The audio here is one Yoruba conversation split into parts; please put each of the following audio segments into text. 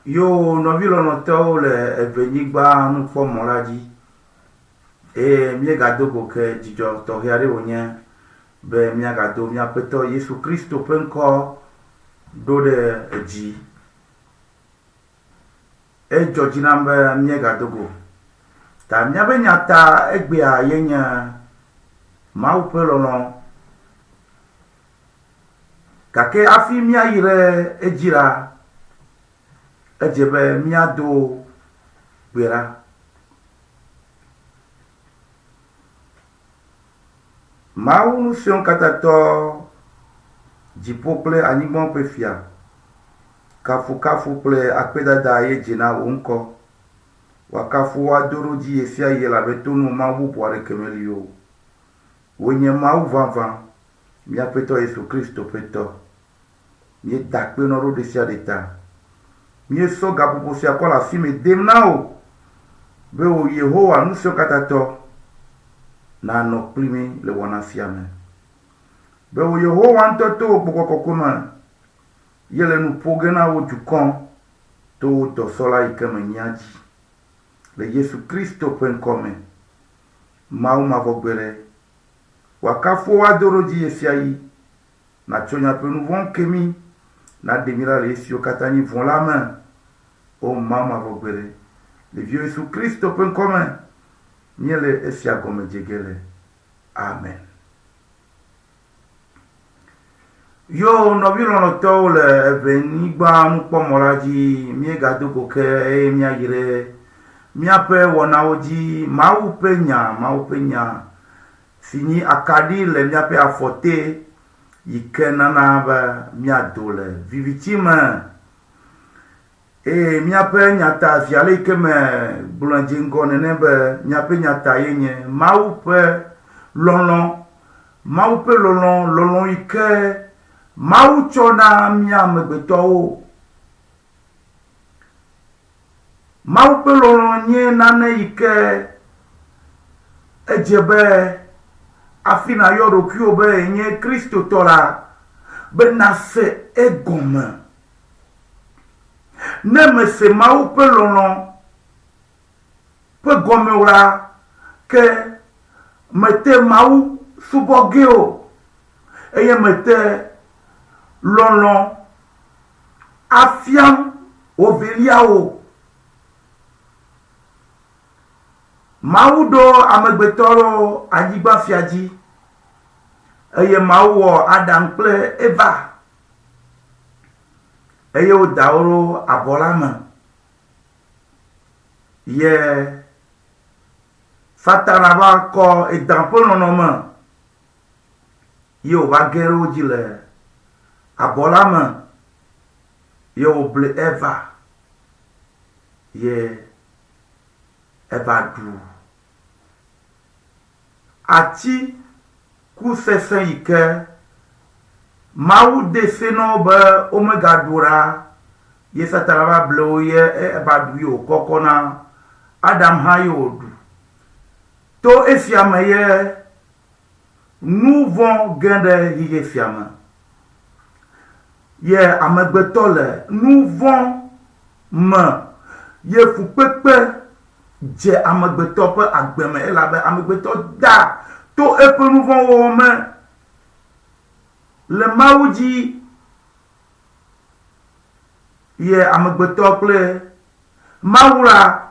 Yo novilo no to le evenyigba nu fomo la dzi mi gado go ke dzidzɔ tɔxɛ aɖe wonye be miagado miaƒetɔ Yesu Kristo ƒe ŋkɔ ɖo ɖe edzi. Edzɔ dzi nam be miagado go ta miabe nyata egbea yenye Mawu ƒe lɔlɔ gake afi miayi ɖe edzi la edze be miado gbe ɖa. Mawu ŋusẽwo katã tɔ dziƒo kple anyigba ƒe fia, kafukafu kple akpedada ye dze na wò ŋkɔ. Wakafu woado ɖo dzi ye sia ye elabe to nu Mawu bubu aɖeke meli o. Wònye Mawu vavã, miaƒetɔ Yesu Kristo ƒe tɔ. Mieda kpenɔ ɖo ɖe sia ɖe ta. Miesɔ gaƒoƒo sia kɔ le asi me dem na wò be wò Yehowa ŋusẽwo katã tɔ nanɔ kpli mi le wɔna sia me. Be wò Yehowa ŋutɔ to wò gbɔgbɔ kɔkɔe me ye le nu ƒo ge na wò dukɔ to wò dɔsɔla yi ke me nyia dzi. Le Yesu Kristo ƒe ŋkɔ me, Mawu mavɔgbe ɖe. Wakafu woado ɖo dzi ye sia yi, natso miaƒe nu vɔ̃ ke mi, naɖe mi ɖa le esiwo katã nyi vɔ̃ la me. O Mawu mavɔgbe ɖe. Le vi Yesu Kristo ƒe ŋkɔ me, miele esia gɔme dze ge le. Amen. Yo nɔvi lɔlɔtɔwo le evenyigba nukpɔmɔ la dzi, miegado go ke eye miayi ɖe miaƒe wɔnawo dzi. Mawu ƒe nya si nyi akaɖi le miaƒe afɔte yi ke nana be miado le viviti me. Eye miaƒe nyata via le yi ke me gblɔ dze ŋgɔ nene be miaƒe nyata ye nye Mawu ƒe lɔlɔ. Mawu ƒe lɔlɔ yi ke Mawu tsɔ na mia amegbetɔwo. Mawu ƒe lɔlɔ nye nane yi ke edze be afi nayɔ ɖokuiwo be enye kristotɔ la be nase egɔme. Ne mese Mawu ƒe lɔlɔ ƒe gɔme la ke mete Mawu subɔ ge o eye mete lɔlɔ afiam wo veliawo. Mawu ɖo amegbetɔ ɖo anyigba fia dzi eye Mawu wɔ Adam kple Eva eye woda wo ɖo abɔ la me. Ye Satana va kɔ edã ƒe nɔnɔme ye wòva ge ɖe wo dzi le abɔ la me ye wòble Eva ye Eva ɖu ati ku sese yi ke Mawu de se na wo be womegaɖu ɖa ye Satana va ble wo ye Eva ɖu ye wòkɔkɔ na Adam hã ye wòɖu. To esia me ye nu vɔ̃ ge ɖe yi sia me. Ye amegbetɔ le nu vɔ̃ me ye fukpekpe dze amegbetɔ ƒe agbe me elabe amegbetɔ da to eƒe nu vɔ̃ wɔwɔ me le Mawu dzi. Ye amegbetɔ kple Mawu la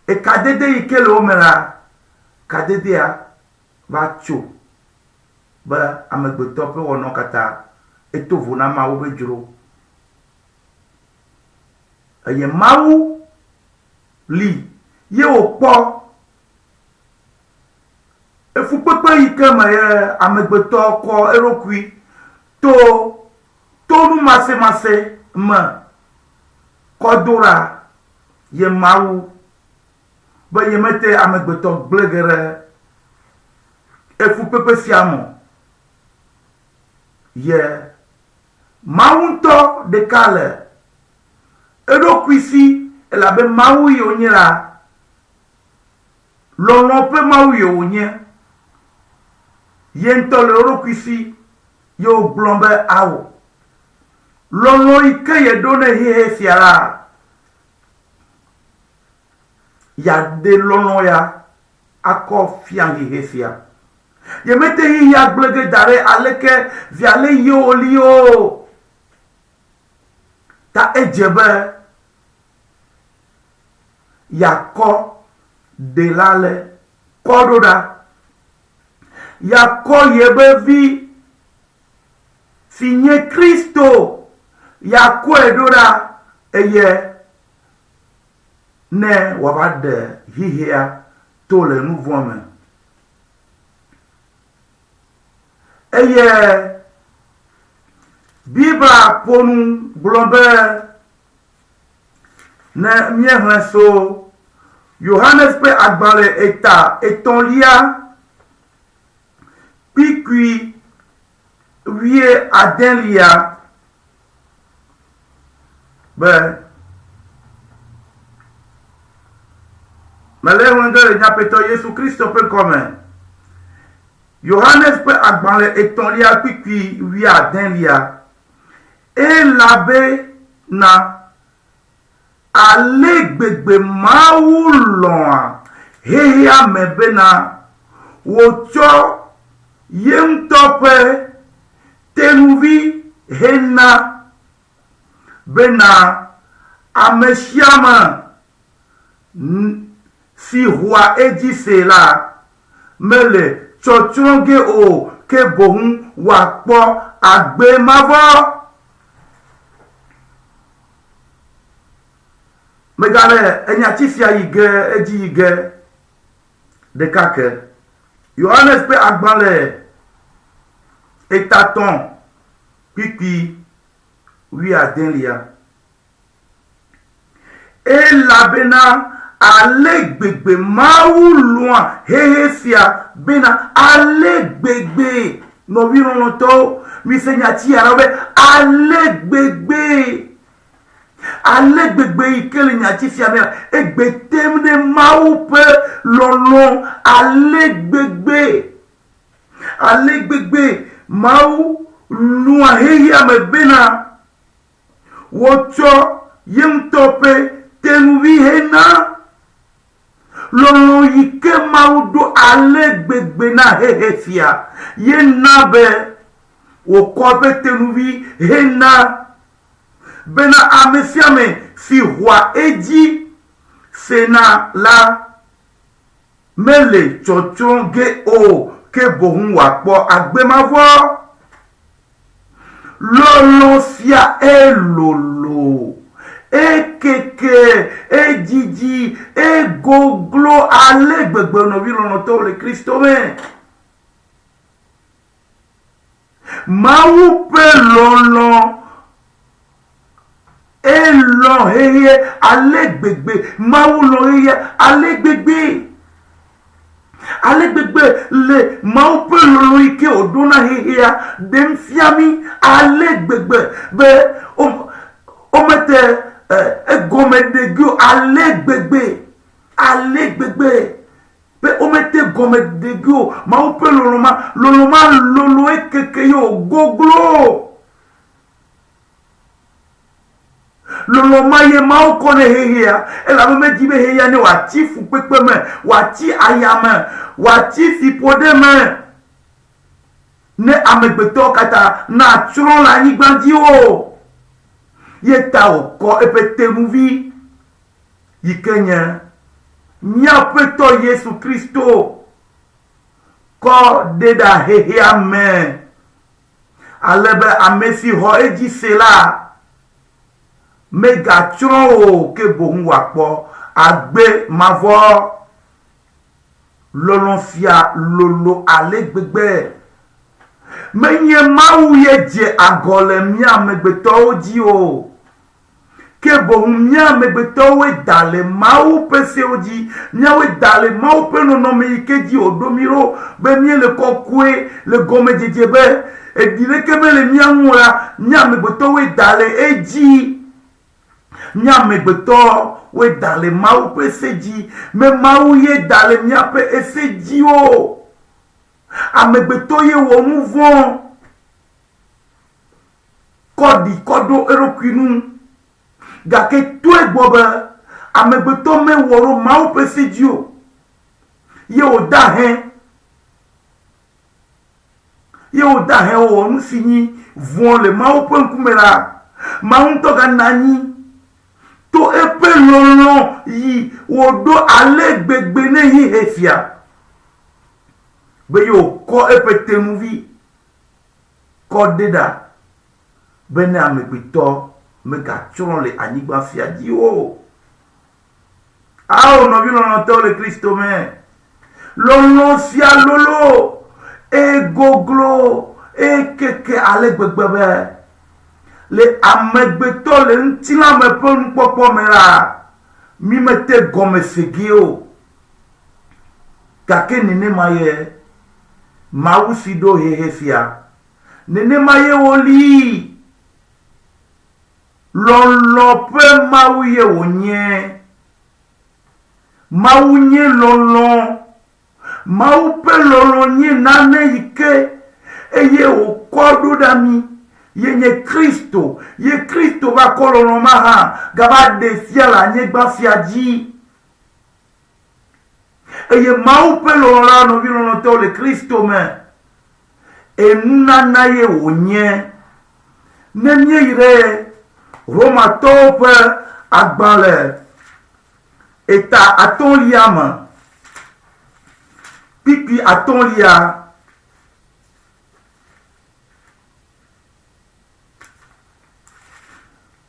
ekadede yi ke le wo me la, kadedea va tso be amegbetɔ ƒe wɔnɔ katã eto vo na Mawu ƒe dzro. Eye Mawu li ye wòkpɔ efukpekpe yi ke me ye amegbetɔ kɔ eɖokui to nu masemase me kɔ do ɖa ye Mawu be ye mete amegbetɔ gble ge ɖe efukpekpe sia me. Ye Mawu ŋutɔ ɖeka le eɖokui si elabe Mawu yi wònye la, lɔlɔ ƒe Mawu yi wònye. Ye ŋutɔ le eɖokui si ye wògblɔ be awɔ. lolo ike ye donne he fiara ya de lolo ya ako fian he fia ye mete hi ya blege dare aleke viale yo lio ta ejebe yako delale kododa yako yebe vi finye Kristo yako edoda eye ne wabade hihia tole nouveau men eye Bible ponu global ne mien so Johannes pe agbale eta eton lia puis wie aden lia ben malé wonder nya peto Yesu Kristo pe comme Johannes pe agbale eton lia puis wie aden lia et l'abbé na alegbegbe maulon heya mebena wocho yemtope tenuvi hena bena ameshiama si roi edisela mele chochonge o ke bohun wapo agbe mavo megale enyatifia yige eji yige de kake Johannes pe agbanle etaton pipi wi adenlia e labena alegbegbe mawu loin hehefia bena alegbegbe no wi ronto mi senyati arabe alegbegbe alegbegbe ikele nyati fiamela egbe temne maupe lolo alegbegbe mau lua heya mebena wocho yemtope tenuvi hena lolo ike maudo alegbegbe na hehefia yenabe wokope tenuvi hena bena amesiame fi roi eji sena la mele chochonge o ke bohun wapo agbemavo lolo fia elolo ekeke ejiji egoglo alegbegbe no vi lono to le Kristo me mawu pe lolo elon heye alegbegbe mawulo heye alegbegbe le mawupelolo ike odona heye dem fiami alegbegbe be omete egomedegio alegbegbe be omete gomedegio mawupelolo ma lolo ekeke yo goglo lolo maye mao kone heya ela me dibe heya ne wati fu pepe me wati ayame wati fipode me ne amegbeto kata na tron la nigbandi o yeta oko epete muvi yikenya nya peto Yesu Kristo ko deda heya me alebe amesi ho eji sela megatron o ke bohun wapo agbe mavo lolon fia lolo alegbegbe menye mawu ye je agole mia megbeto oji o ke bohun mia megbeto we dale mawu pese oji mia we dale mawu pe no me ikeji odomiro be mie le kokwe le gomejejebe e dire ke me le mia nwura mia megbeto we dale eji nyamegbeto we dale mau pe seji me mau ye dale mia pe eseji o amegbeto ye wo mouvement ko kɔdi kɔdo eɖokui nu gake to egbɔ be amegbetɔ mewɔ ɖo mawu ƒe se dzi o ye wòda hɛ wɔ nu si nyi vɔ le mawu ƒe ŋkume la mawu ŋutɔ gana anyi to eƒe lɔlɔ yi wòɖo ale gbegbe ne yi he fia be ye wòkɔ eƒe tenuvi kɔ de ɖa be ne amegbetɔ megatsrɔ̃ le anyigba fia dzi o. Awo nɔvi lɔlɔtɔwo le Kristo me lɔlɔ sia lolo egoglo ekeke ale gbegbe be le amegbetɔ le ŋutilã me ƒe nukpɔkpɔ me la mi mete gɔmesege o gake nenema ye mawu si ɖo hehe fia nenema ye woli lɔlɔ ƒe mawu ye wònye mawu nye lɔlɔ mawu ƒe lɔlɔ nye nane yi ke eye wòkɔ ɖo ɖa mi ye nye Kristo ye Kristo va kɔ lɔlɔ ma hã gava ɖe fia le anyigba fia dzi eye mawu ƒe lɔlɔ la nɔvi lɔlɔtɔwo le Kristo me enunana ye wònye ne míeyi ɖe Romatɔwo ƒe agbalẽ eta 1 me kpikpi 1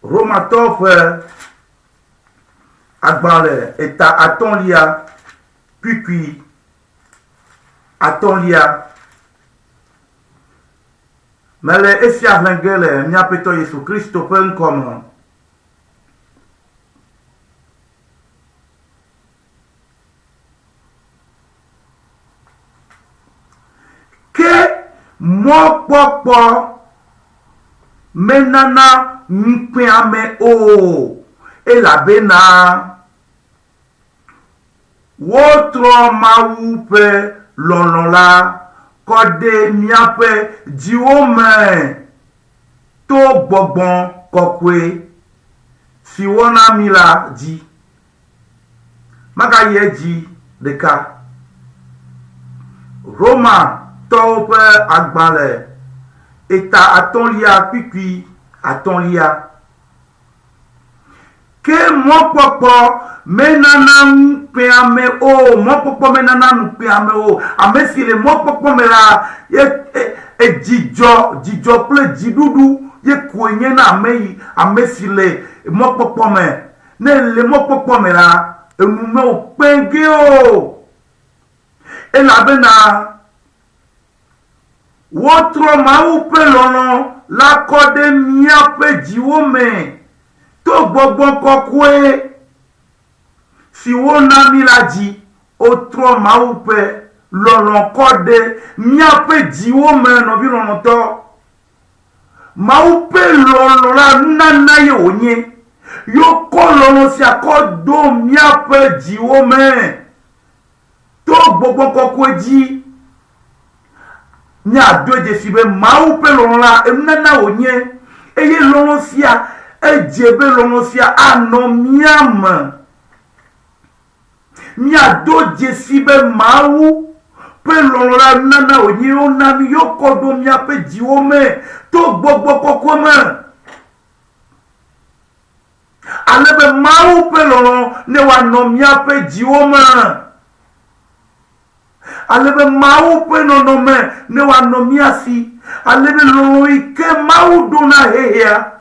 Romatɔwo ƒe agbalẽ eta 1 kpikpi 1 mele esia hlẽge le míaƒetɔ Yesu Kristo ƒe ŋkɔ me. Ke mɔkpɔkpɔ menana ŋukpeame o elabena wotrɔ mawu ƒe lɔlɔ la kɔ ɖe míaƒe dziwo me to gbɔgbɔ kɔkɔe si wɔna mi la dzi magayi edzi ɖeka Romatɔwo ƒe agbalẽ eta 1 kpikpi 1 ke mɔkpɔkpɔ menana ŋukpeame o mɔkpɔkpɔ menana ŋukpeame o ame si le mɔkpɔkpɔ me la ye dzidzɔ kple dziɖuɖu ye koe nye na ame si le mɔkpɔkpɔ me ne le mɔkpɔkpɔ me la enu me o kpege o elabena wotrɔ mawu ƒe lɔlɔ la kɔ ɖe míaƒe dziwo me to gbɔgbɔ kɔkɔe si wona mi la dzi wotrɔ mawu ƒe lɔlɔ kɔ ɖe míaƒe dziwo me nɔvi lɔlɔtɔ mawu ƒe lɔlɔ la nunana ye wònye yokɔ lɔlɔ sia kɔ do míaƒe dziwo me to gbɔgbɔ kɔkɔe dzi míado dzesi be mawu ƒe lɔlɔ la enunana wònye eye lɔlɔ sia edze be lɔlɔ sia anɔ míame míado dzesi be mawu ƒe lɔlɔ la nana wònye wona mi yokɔ do míaƒe dziwo me to gbɔgbɔ kɔkɔe me ale be mawu ƒe lɔlɔ ne wòanɔ míaƒe dziwo me ale be mawu ƒe nɔnɔme ne wòanɔ mía si ale be lɔlɔ yi ke mawu ɖo na hehea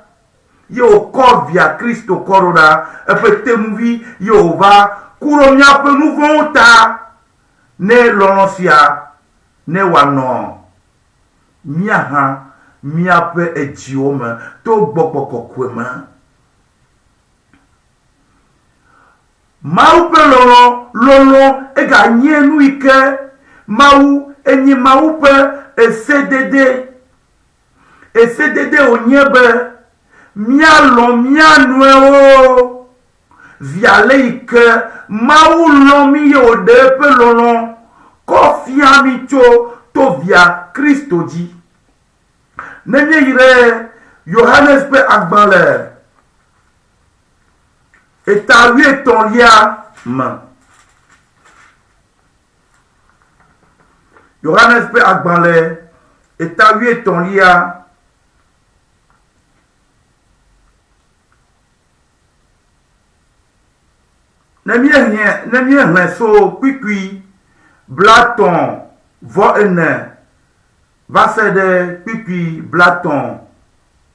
ye wòkɔ via Kristo kɔ ɖo ɖa eƒe tenuvi ye wòva ku ɖo míaƒe nu vɔ̃wo ta ne lɔlɔ sia ne wòanɔ mía hã míaƒe edziwo me to gbɔgbɔ kɔkɔe me. Mawu ƒe lɔlɔ eganye nu yi ke mawu enye mawu ƒe esedede wònye be míalɔ mía nɔewo via le yi ke mawu lɔ mi ye wòɖe eƒe lɔlɔ kɔ fia mi tso to via Kristo dzi nenye yi ɖe Johannes pe agbalẹ̀ eta 8 ma. Johannes pe agbalẹ̀ eta 8 Nemie so kpikpi blaton vo ene va se de kpikpi blaton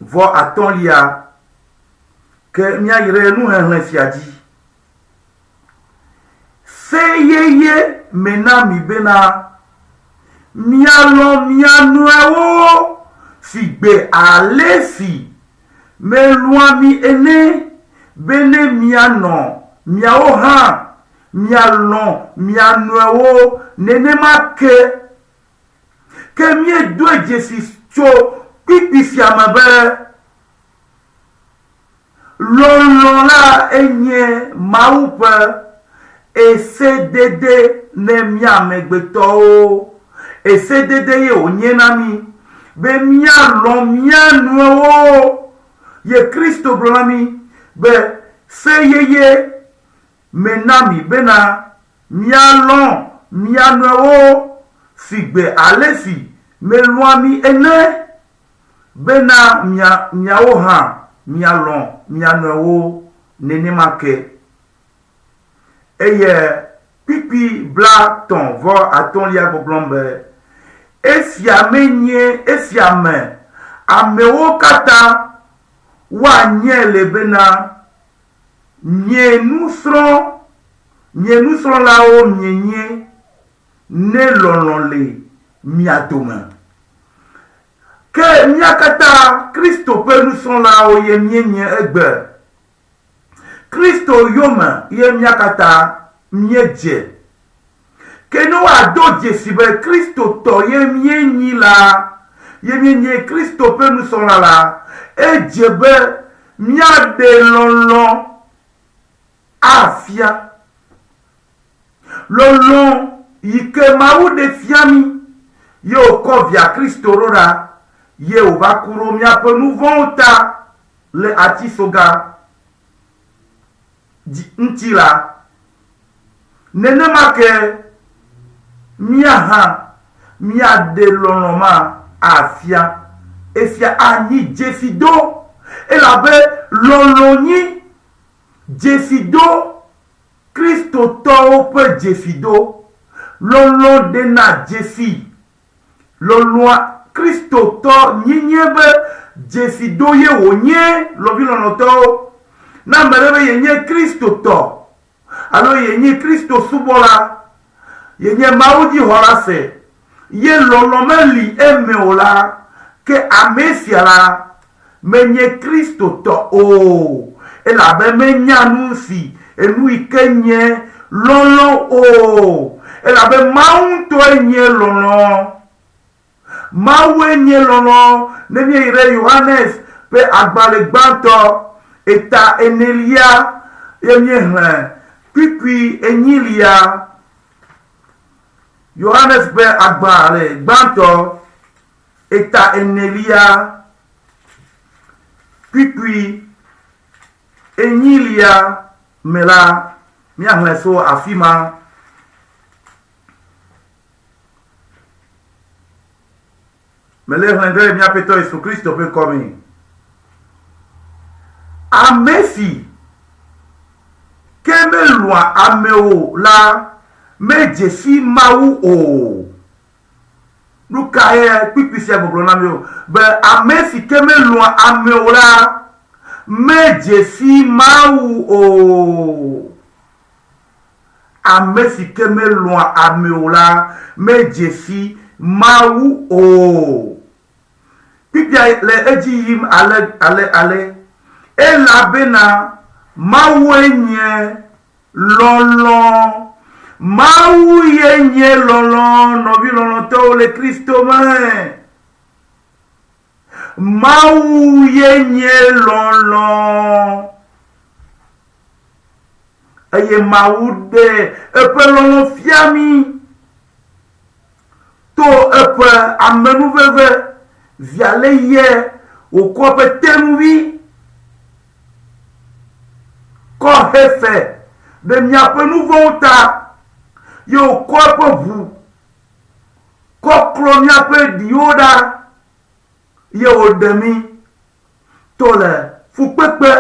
vo atolia ke mia yire nu hen fiaji se ye mena mi bena mia lo mia nuewo si gbe alesi me lua mi ene bene mia no miao ha mialon mianuewo nenema ke mie due Jésus cho pipi fiamabe lon la enye maupe esedede ne miamegbeto esedede ye onyenami be mialon mianuewo ye Kristo blonami be seyeye menami bena mialon mianuewo sigbe alesi meluami ene bena miao ha mialon mianuewo nenemake eye pipi bla ton vo aton lia goblombe esiame amewo kata wa nyele bena nye nous serons là-haut, nye ne lolonle miatoma. Que miakata Christo peut nous serons là-haut, ye nye egbe. Christo yoma, ye miakata mieje. Que nous ado jesibe Christo to ye nye la, ye nye Christo peut nous serons là, et jebe miade lolon. Afia lolon yike maou de fiami yo kovia Kristo rora ye ovakuro mia pe nou vonta le atisoga ntila nenemake mia de loloma afia efia ani jesido elabe loloni Jesido Christo to pe Jesido lolo de na Jesi lolo Christo to nyebe Jesido ye onye lobi lono to na merebe yenye Christo to alo yenye Christo subola yenye maudi horase ye lolo meli emeola ke amesiala menye Christo to o et la belle nyanusi et nous kenye lolo o et la belle maunto enye lolo mawenye lolo nemye ire Johannes pe agbale gbanto eta enelia emye pipi enyilia Johannes pe agbale gbanto eta enelia pipi Enyilia mela miahleso afima mele hlengre mia peto Yesu Kristo pe komi amesi keme lwa ameo la mejesi mau o lukaye pipisia boblona mio be amesi keme lwa ameo la Mejesi mau o amesi keme loin ameola mejesi mau o pipia le ejim ale e la bena mau enye lolon mau yenye lolon no vi lolon to le Kristo me mau yenye lolon eye mau de epe lolon fiami to epe amenu veve viale ye wòkɔ ƒe tenuvi kɔ hefe ɖe miaƒe nu vɔ̃wo ta ye wòkɔ eƒe ʋu kɔ klɔ miaƒe ɖiwo ɖa ye wòɖe mi to le fukpekpe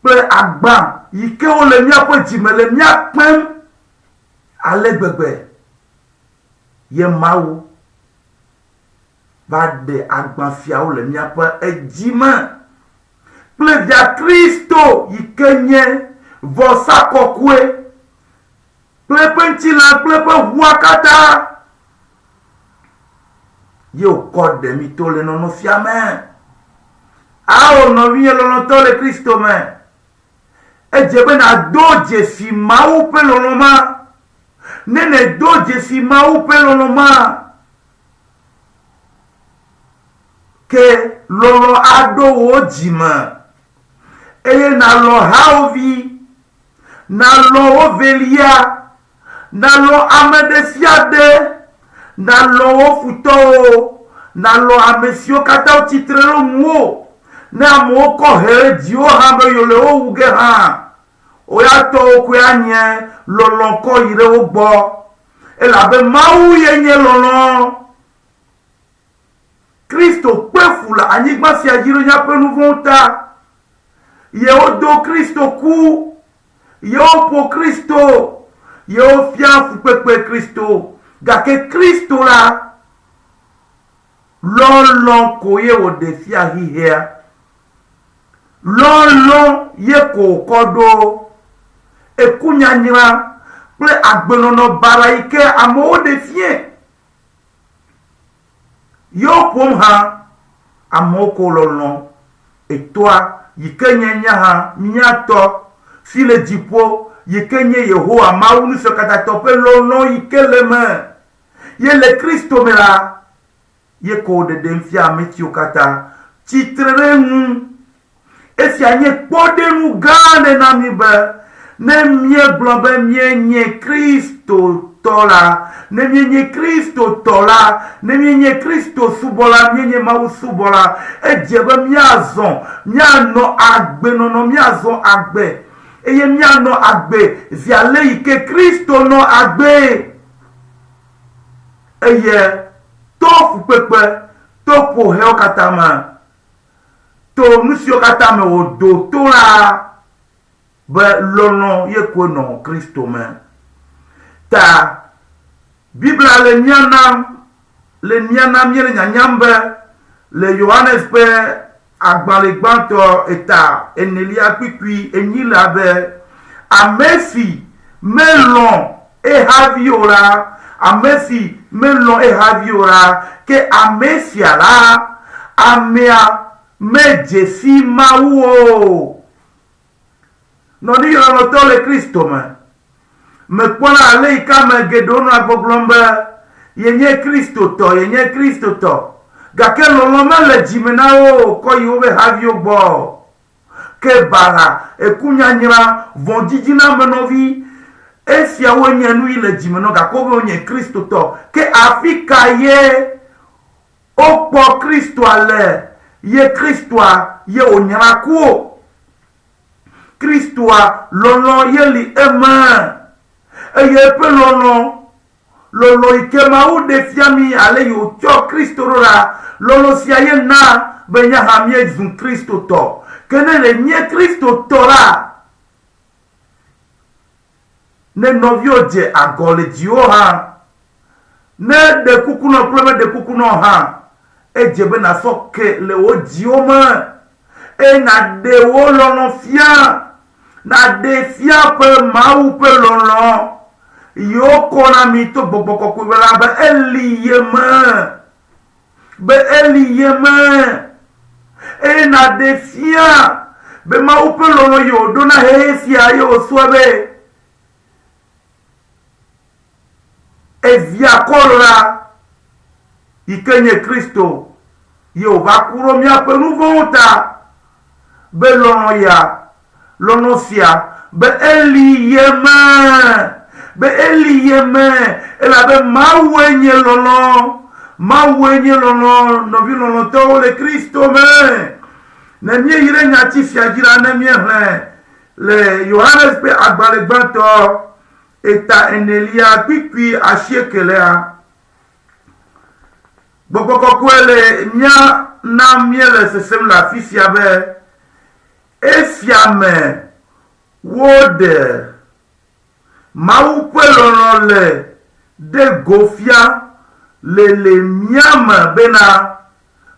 kple agba yi ke wole miaƒe dzime le miakpem ale gbegbe ye Mawu va ɖe agbafiawo le miaƒe edzime kple via Kristo yi ke nye vɔsa kɔkɔe kple eƒe ŋutilã kple eƒe ʋua katã ye wòkɔ ɖe mi to le nɔnɔfia me. Awɔ nɔvinye lɔlɔ̃tɔ le Kristo me. Edze be nàdo dzesi Mawu ƒe lɔlɔ̃ ma. Ne nèdo dzesi Mawu ƒe lɔlɔ̃ ma, ke lɔlɔ̃ aɖo wò dzime eye nàlɔ̃ hawòvi, nàlɔ̃ wo velia, nàlɔ̃ ame ɖe sia ɖe, nàlɔ̃ wo futɔwo, nàlɔ̃ ame siwo katã tsitre ɖe ŋuwò. Ne amewo kɔ he ɖe dziwo hã be yewo le wo wu ge hã, woya tɔwo koe anye lɔlɔ̃ kɔ yi ɖe wo gbɔ. Elabe Mawu ye nye lɔlɔ̃. Kristo kpe fu le anyigba sia dzi ɖe míaƒe nu vɔ̃wo ta. Yewo do Kristo ku, yewo ƒo Kristo, yewo fia fukpekpe Kristo, gake Kristo la lɔlɔ̃ ko ye wòɖe fia xixea. Lɔlɔ̃ ye ko wòkɔ ɖo ekunyanyra kple agbenɔnɔ bara yi ke amewo ɖe fie. Yewo ƒom hã amewo ko lɔlɔ̃ etoa yi ke nye nya hã míatɔ si le dziƒo yi ke nye Yehowa Mawu Ŋusẽkatãtɔ ƒe lɔlɔ̃ yi ke le me ye le Kristo me la ye ko ɖeɖem fia ame siwo katã tsitre ɖe ŋu. Esia nye kpɔɖenu gã aɖe na mi be ne míegblɔ be míenye Kristo tɔ la, ne míenye Kristo tɔ la, ne míenye Kristo subɔla, míenye Mawu subɔla, edze be míanɔ agbenɔnɔ, míazɔ agbe eye míanɔ agbe zi ale yi ke Kristo nɔ agbe. Eye to fukpekpe, to ƒohewo katã me, to nu siwo katã me wòdo to la be lɔlɔ̃ ye koe nɔ Kristo me. Ta Biblia le miana míele nyanyam be le Yohanes ƒe agbalẽ gbãtɔ eta enelia kpikpui enyi la be ame si melɔ̃ ehavi o la, ame si melɔ̃ ehavi o la, ke ame sia la, amea medze si Mawu o. Nɔni lɔlɔ̃tɔ le Kristo me. Mekpɔna ale yi ke ame geɖewo nɔ agbɔgblɔm be yenye Kristo tɔ, yenye Kristo tɔ. Gake lɔlɔ̃ mele dzime na wo kɔ yi wobe haviwo gbɔ. Ke bala, ekunyanyra, vɔ̃dzidzi me nɔvi, esiawo nye nu yi le dzime nɔ gake wobe wonye Kristo tɔ. Ke afi ka ye wokpɔ Kristoa le? Ye Kristoa ye wònyra ku o. Kristoa lɔlɔ̃ ye li eme. Eye eƒe lɔlɔ̃ yi ke Mawu ɖe fia mi ale yi wòtsɔ Kristo ɖo la, lɔlɔ̃ sia ye na be nye hã míezu Kristo tɔ. Ke ne le nye Kristo tɔ la, ne nɔviwo dze agɔ le dziwo hã, ne ɖe kuku nɔ kple me ɖe kuku nɔ hã, edze be nasɔ ke le wo dziwo me eye naɖe wo lɔlɔ̃ fia, naɖe fia ƒe Mawu ƒe lɔlɔ̃ yiwo kɔna mi to gbɔgbɔ kɔkɔe be la be eli ye me, eye naɖe fia be Mawu ƒe lɔlɔ̃ yi wòɖo na xexe sia ye wòsua be evia kɔlɔ la yi ke nye Kristo ye wòva ku ɖo míaƒe nu vɔ̃wo ta be lɔlɔ̃ ya, lɔlɔ̃ sia be eli ye me, elabe Mawue nye lɔlɔ̃, ma wenye lono novi lono to le Kristo me ne mie yire nyati fiagira ne mie le Yohanes pe agbale gbanto eta enelia pipi asiekelea gbogbo kokwele nya na miele sesem la fisia be efiame wode mau pelono le de gofia le miama bena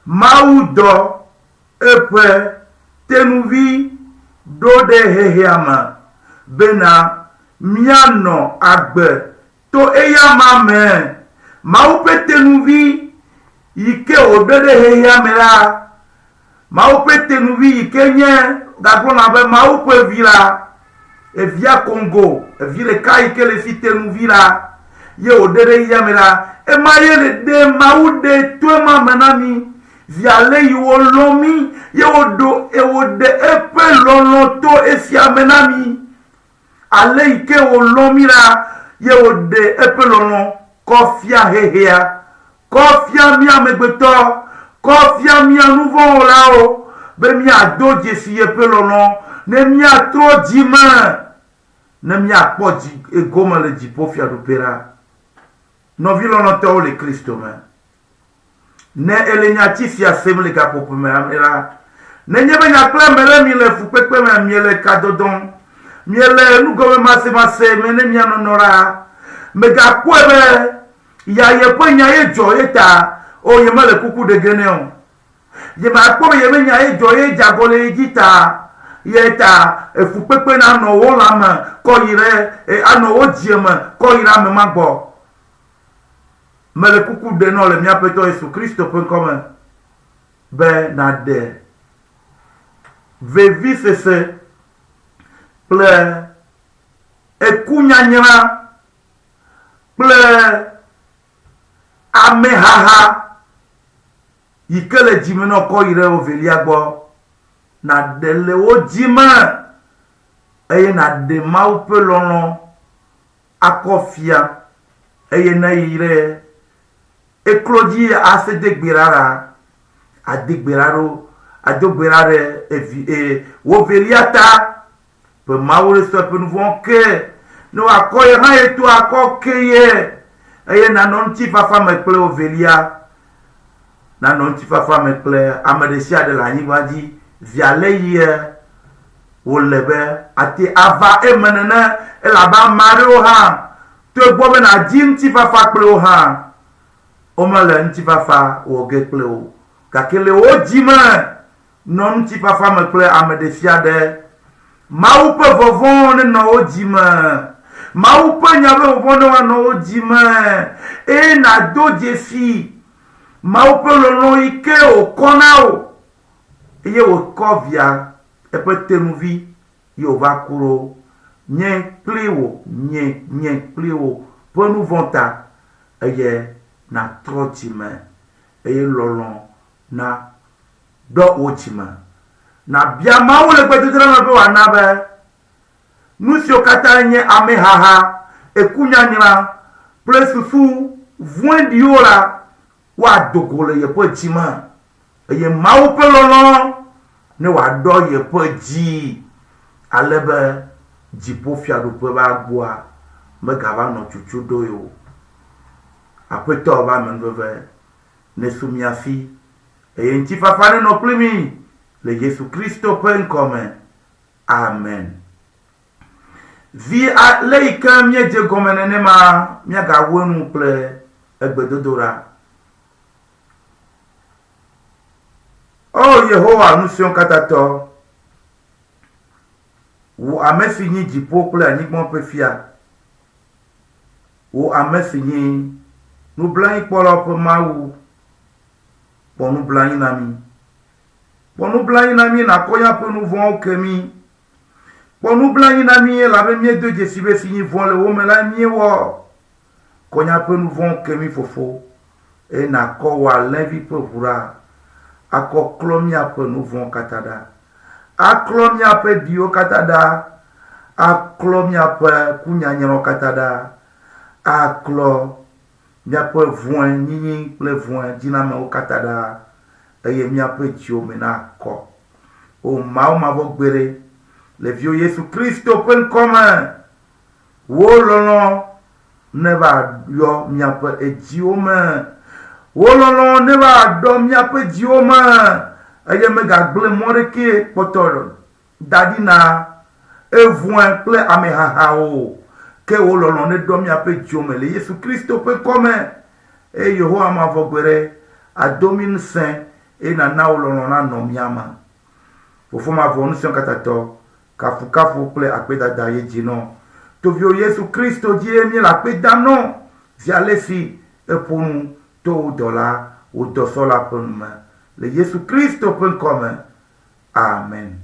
mau do epe tenuvi do de heheama bena miano agbe to eyama me mau pe tenuvi ike odede heheamela mau pe tenuvi ike nye gagona be mau pe vila e via Congo e vile kai ke le fite nuvira ye odere yamela e mayele de maude twema manami via le yolomi ye odo e ode epe lonoto e sia menami ale ike olomira ye ode epe lono kofia hehea kofia mia megbeto kofia mia nouveau lao be mia doje si epe lono ne mia tro dima ne mia poji e goma le jipofia dopera no vilono to le Kristo me ne elenyati fia semle ka popome amera ne nyebe nya klemele mi le fu pepe me miele kadodon miele nu go mase me ne mia nonora me ga kwebe ya ye ponya ye jo eta o ye male kuku de geneon ye ma ko ye me nya ye jo ye jagole jita yeta efu pepe na no wo la ma ko yire ano wo jiema ko yira me magbo mele kuku de no le mia peto Yesu Kristo pen comme be na de vevi sese ple ekunya nyira ple amehaha yikele jimeno ko yire o veliagbo na dele ojima eye na de mau pelono akofia eye na ire eklodi ase degbirara adegberaro adogberare wo veliata pe maure so pe nous que no akoye ha etu akokeye eye na non ti fa me ple o velia na non ti fa me ple amadesia de la nyiwaji viale ye wolebe ati ava emenene elaba mario ha to gbo be na jim ti fa ple o ha o male nti fa o ge ple o kakele o jima non ti fa me ple amadesia de mau pe vovon no o jima mau pe nyabe vovon no o jima e na do jefi mau pe lo no ike o konao ye o kovia e pete nuvi yo va kuro nye pliwo po nu vonta eye na trotime eye lolon na do ochima na bia ma wo le pete tra no be wa na be nu si o kata nye amehaha ekunya nyira presusu vuendi yola wa dogole ye po chima eye mawu pelolo ne wa do ye po ji alebe jipo fiado pe ba gboa me gaba no chuchu do yo apeto ba menveve ne sumiafi eye nti fafane no plimi le Yesu Kristo pen come amen vi a leika mie je gomenene ma mia ga wonu ple egbedodora. Oh Yehowa nous sommes katato ou amefini jipo ple anigmo pe fia ou amefini nous blanc polo pe maou pour nous blanc nami na koya pe nous vont kemi pour nous blanc nami la même de jesibe fini vont le wo mela mi wo koya pe nous vont kemi fofo e na ko wa levi pe pura ako klomia pe nous vont katada a klomia pe dio katada a klomia pe kunya nyero katada a klo miaƒe vɔ̃e nyinyi kple vɔ̃e dzinamewo katã ɖa eye miaƒe dziwo me nakɔ. O Mawu mavɔ gbe ɖe le viwo Yesu Kristo ƒe ŋkɔ me. Wo lɔlɔ neva yɔ miaƒe edziwo me. Wo lɔlɔ neva ɖɔ miaƒe dziwo me eye megagblẽ mɔ ɖeke kpɔtɔ da ɖi na evɔ̃e kple amehahawo. Ke wo lɔlɔ ne ɖɔ miaƒe dziwo me le Yesu Kristo ƒe ŋkɔ me. Eye Yehowa mavɔ gbe ɖe ado mi ŋusẽ eye nana wo lɔlɔ nanɔ mia me. Fofo mavɔ ŋusẽ katatɔ kafukafu kple akpedada ye dzinɔ. Tovio Yesu Kristo dzi ye mi le akpe dam nɔ zi ale si eƒo nu to wo dɔla wo dɔsɔla ƒe nu me le Yesu Kristo ƒe ŋkɔ me. Amen.